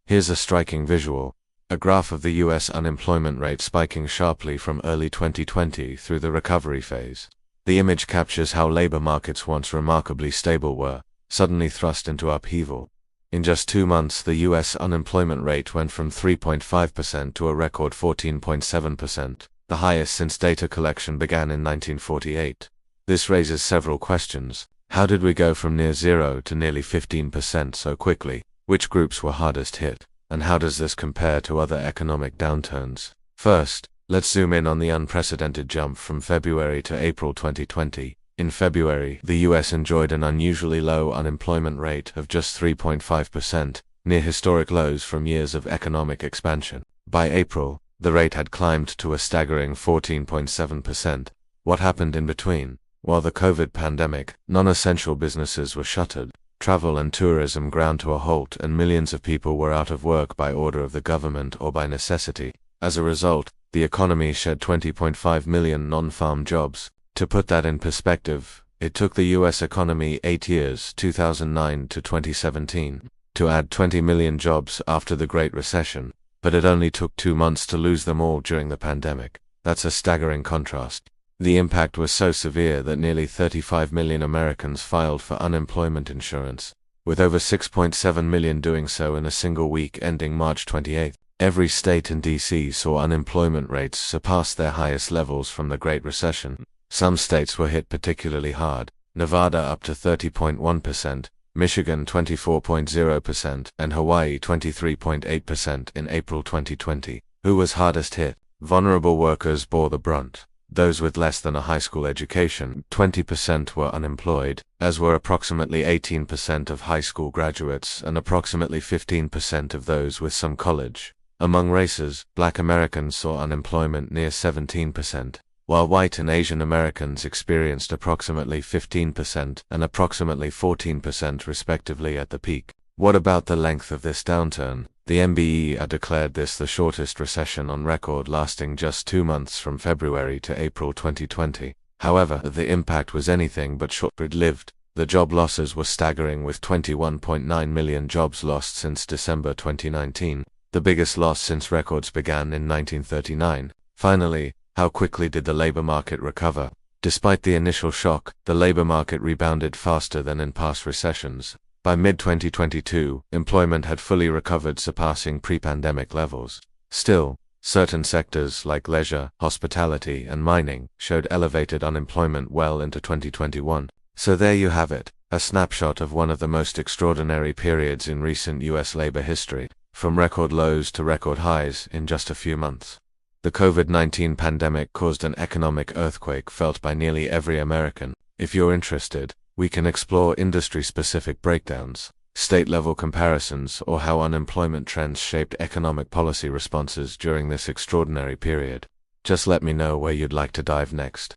Here's a striking visual. A graph of the US unemployment rate spiking sharply from early 2020 through the recovery phase. The image captures how labor markets once remarkably stable were suddenly thrust into upheaval. In just 2 months, the US unemployment rate went from 3.5% to a record 14.7%, the highest since data collection began in 1948. This raises several questions. How did we go from near zero to nearly 15% so quickly? Which groups were hardest hit? And how does this compare to other economic downturns? First, let's zoom in on the unprecedented jump from February to April 2020. In February, the US enjoyed an unusually low unemployment rate of just 3.5%, near historic lows from years of economic expansion. By April, the rate had climbed to a staggering 14.7%. What happened in between? While the COVID pandemic, non-essential businesses were shuttered, travel and tourism ground to a halt, and millions of people were out of work by order of the government or by necessity. As a result, the economy shed 20.5 million non-farm jobs. To put that in perspective, it took the US economy 8 years, 2009 to 2017, to add 20 million jobs after the Great Recession, but it only took 2 months to lose them all during the pandemic. That's a staggering contrast. The impact was so severe that nearly 35 million Americans filed for unemployment insurance, with over 6.7 million doing so in a single week ending March 28. Every state in DC saw unemployment rates surpass their highest levels from the Great Recession. Some states were hit particularly hard: Nevada up to 30.1%, Michigan 24.0%, and Hawaii 23.8% in April 2020. Who was hardest hit? Vulnerable workers bore the brunt. Those with less than a high school education, 20%, were unemployed, as were approximately 18% of high school graduates and approximately 15% of those with some college. Among races, Black Americans saw unemployment near 17%, while white and Asian Americans experienced approximately 15% and approximately 14% respectively at the peak. What about the length of this downturn? The MBE declared this the shortest recession on record, lasting just 2 months from February to April 2020. However, the impact was anything but short-lived. The job losses were staggering, with 21.9 million jobs lost since December 2019, the biggest loss since records began in 1939. Finally, how quickly did the labor market recover? Despite the initial shock, the labor market rebounded faster than in past recessions. By mid-2022, employment had fully recovered, surpassing pre-pandemic levels. Still, certain sectors like leisure, hospitality, and mining showed elevated unemployment well into 2021. So there you have it, a snapshot of one of the most extraordinary periods in recent US labor history, from record lows to record highs in just a few months. The COVID-19 pandemic caused an economic earthquake felt by nearly every American. If you're interested, we can explore industry-specific breakdowns, state-level comparisons, or how unemployment trends shaped economic policy responses during this extraordinary period. Just let me know where you'd like to dive next.